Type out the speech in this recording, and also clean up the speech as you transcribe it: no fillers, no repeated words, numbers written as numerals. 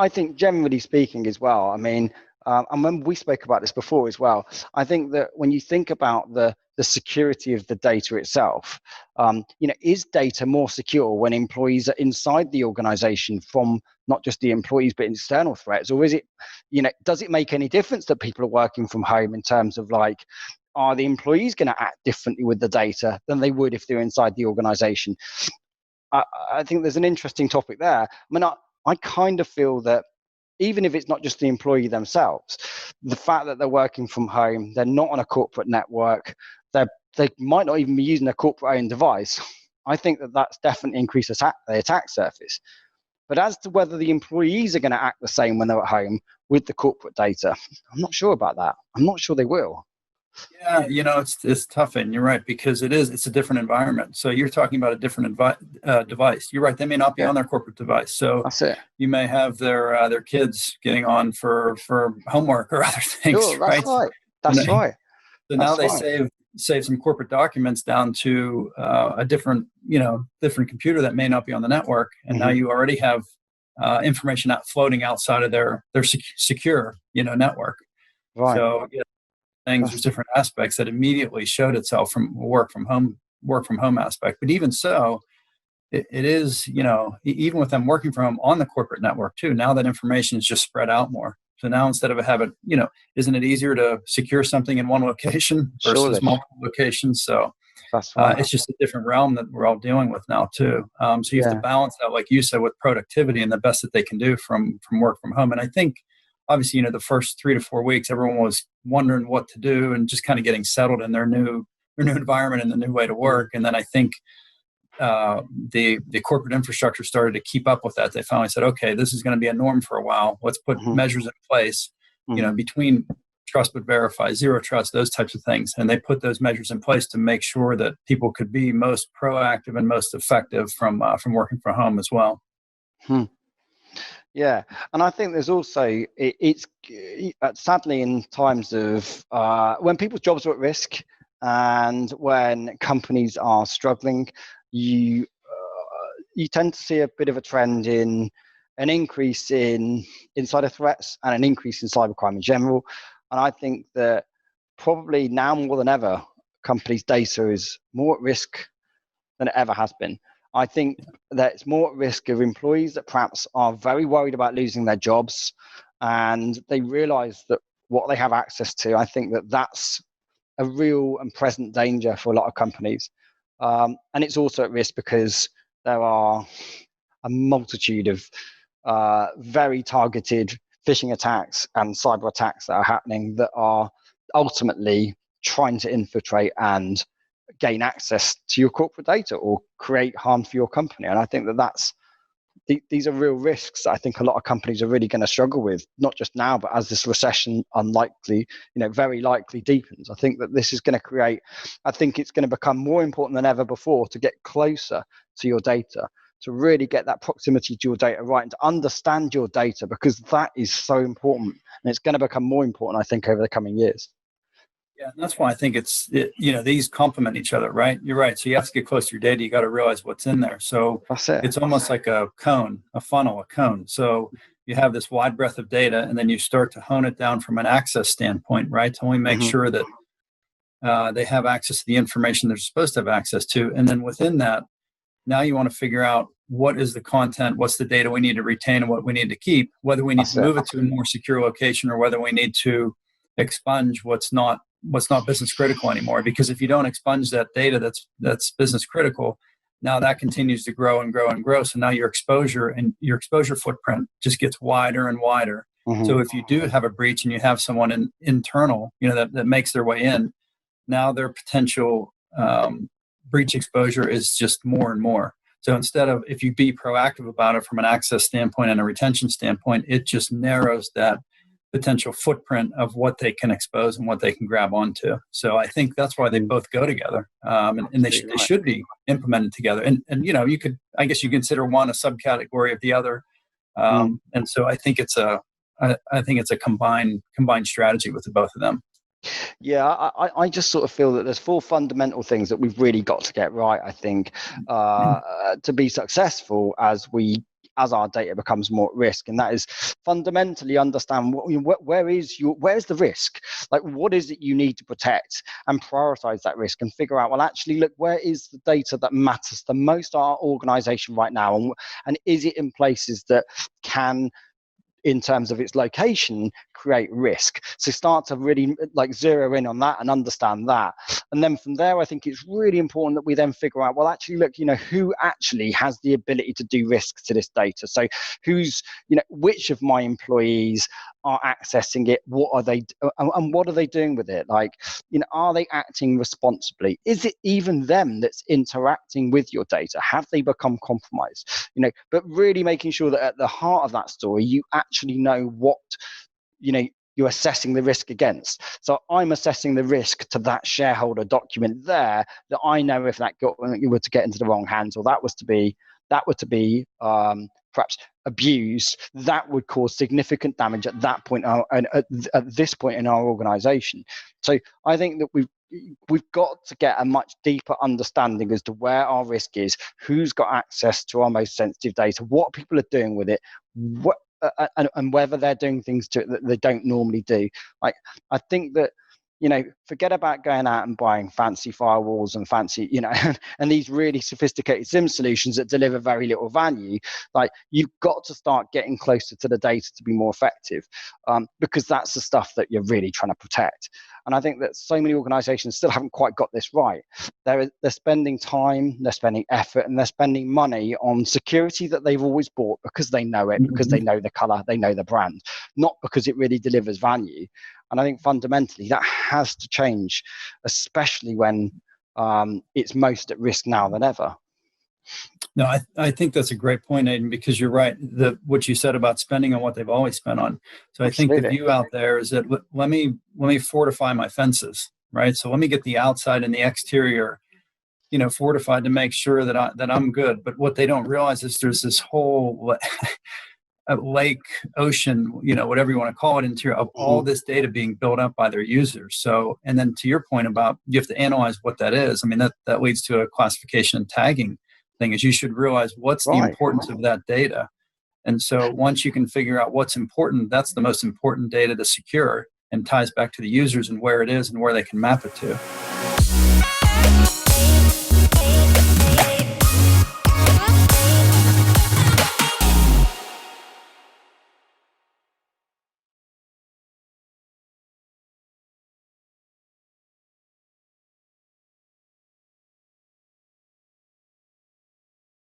I think generally speaking as well, I mean, and when we spoke about this before as well, I think that when you think about the security of the data itself, is data more secure when employees are inside the organization from not just the employees but external threats? Or is it, does it make any difference that people are working from home in terms of like, are the employees going to act differently with the data than they would if they're inside the organization? I think there's an interesting topic there. I mean, I kind of feel that even if it's not just the employee themselves, the fact that they're working from home, they're not on a corporate network, they might not even be using a corporate owned device. I think that that's definitely increased the attack surface. But as to whether the employees are going to act the same when they're at home with the corporate data, I'm not sure about that. I'm not sure they will. Yeah, it's tough, and you're right, because it's a different environment. So you're talking about a different device. You're right; they may not be on their corporate device. So that's it. You may have their kids getting on for homework or other things. Sure, that's right. That's right. So now they save some corporate documents down to a different computer that may not be on the network, and now you already have information floating outside of their secure network. Right. So there's different aspects that immediately showed itself from work from home aspect. But even so, it is, even with them working from home on the corporate network too, now that information is just spread out more. So now instead of isn't it easier to secure something in one location versus multiple locations? So that's right. It's just a different realm that we're all dealing with now too. So you have to balance that, like you said, with productivity and the best that they can do from work from home. And I think, obviously, the first 3 to 4 weeks, everyone was wondering what to do and just kind of getting settled in their new environment and the new way to work. And then I think the corporate infrastructure started to keep up with that. They finally said, okay, this is going to be a norm for a while. Let's put measures in place, between trust but verify, zero trust, those types of things. And they put those measures in place to make sure that people could be most proactive and most effective from working from home as well. Yeah, and I think there's also it's sadly in times of when people's jobs are at risk and when companies are struggling, you tend to see a bit of a trend in an increase in insider threats and an increase in cybercrime in general. And I think that probably now more than ever, companies' data is more at risk than it ever has been. I think that it's more at risk of employees that perhaps are very worried about losing their jobs, and they realize that what they have access to, I think that that's a real and present danger for a lot of companies. And it's also at risk because there are a multitude of very targeted phishing attacks and cyber attacks that are happening that are ultimately trying to infiltrate and gain access to your corporate data or create harm for your company. And I think that these are real risks that I think a lot of companies are really going to struggle with, not just now, but as this recession very likely deepens. I think that this is going to create, I think it's going to become more important than ever before to get closer to your data, to really get that proximity to your data right and to understand your data, because that is so important. And it's going to become more important, I think, over the coming years. Yeah, and that's why I think these complement each other, right? You're right. So you have to get close to your data. You got to realize what's in there. So it's almost like a cone, a funnel, a cone. So you have this wide breadth of data, and then you start to hone it down from an access standpoint, right? To only make sure that they have access to the information they're supposed to have access to. And then within that, now you want to figure out what is the content, what's the data we need to retain and what we need to keep, whether we need to move it to a more secure location or whether we need to expunge what's not business critical anymore. Because if you don't expunge that data that's business critical, now that continues to grow and grow and grow. So now your exposure footprint just gets wider and wider. So if you do have a breach and you have someone internal, that makes their way in, now their potential breach exposure is just more and more. So instead of, if you be proactive about it from an access standpoint and a retention standpoint, it just narrows that potential footprint of what they can expose and what they can grab onto. So I think that's why they both go together, and they should be implemented together. And you could, I guess, you consider one a subcategory of the other, and so I think it's a combined strategy with the both of them. Yeah, I just sort of feel that there's 4 fundamental things that we've really got to get right, I think, to be successful as we as our data becomes more at risk. And that is fundamentally understand where's the risk? Like, what is it you need to protect, and prioritize that risk and figure out, well, actually, look, where is the data that matters the most to our organization right now? And is it in places that can, in terms of its location, create risk? So start to really like zero in on that and understand that. And then from there, I think it's really important that we then figure out, well, actually, look, who actually has the ability to do risk to this data? So who's, which of my employees are accessing it? What are they, and what are they doing with it? Like, are they acting responsibly? Is it even them that's interacting with your data? Have they become compromised? But really making sure that at the heart of that story, you actually know what, you're assessing the risk against. So I'm assessing the risk to that shareholder document there, that I know if that were to get into the wrong hands, or that was to be perhaps abused, that would cause significant damage at that point, and at this point in our organization. So I think that we've got to get a much deeper understanding as to where our risk is, who's got access to our most sensitive data, what people are doing with it, and whether they're doing things to it that they don't normally do. Like, I think that, forget about going out and buying fancy firewalls and fancy, and these really sophisticated SIM solutions that deliver very little value. Like, you've got to start getting closer to the data to be more effective, because that's the stuff that you're really trying to protect. And I think that so many organizations still haven't quite got this right. They're spending time, they're spending effort, and they're spending money on security that they've always bought because they know it, because they know the color, they know the brand, not because it really delivers value. And I think fundamentally that has to change, especially when it's most at risk now than ever. No, I think that's a great point, Aidan, because you're right. What you said about spending on what they've always spent on. So I think the view out there is that let me fortify my fences, right? So let me get the outside and the exterior, fortified to make sure that I'm good. But what they don't realize is there's this whole lake, ocean, whatever you want to call it, interior of all this data being built up by their users. So, and then to your point about you have to analyze what that is. I mean, that leads to a classification and tagging thing, is you should realize what's the importance of that data. And so once you can figure out what's important, that's the most important data to secure, and ties back to the users and where it is and where they can map it to.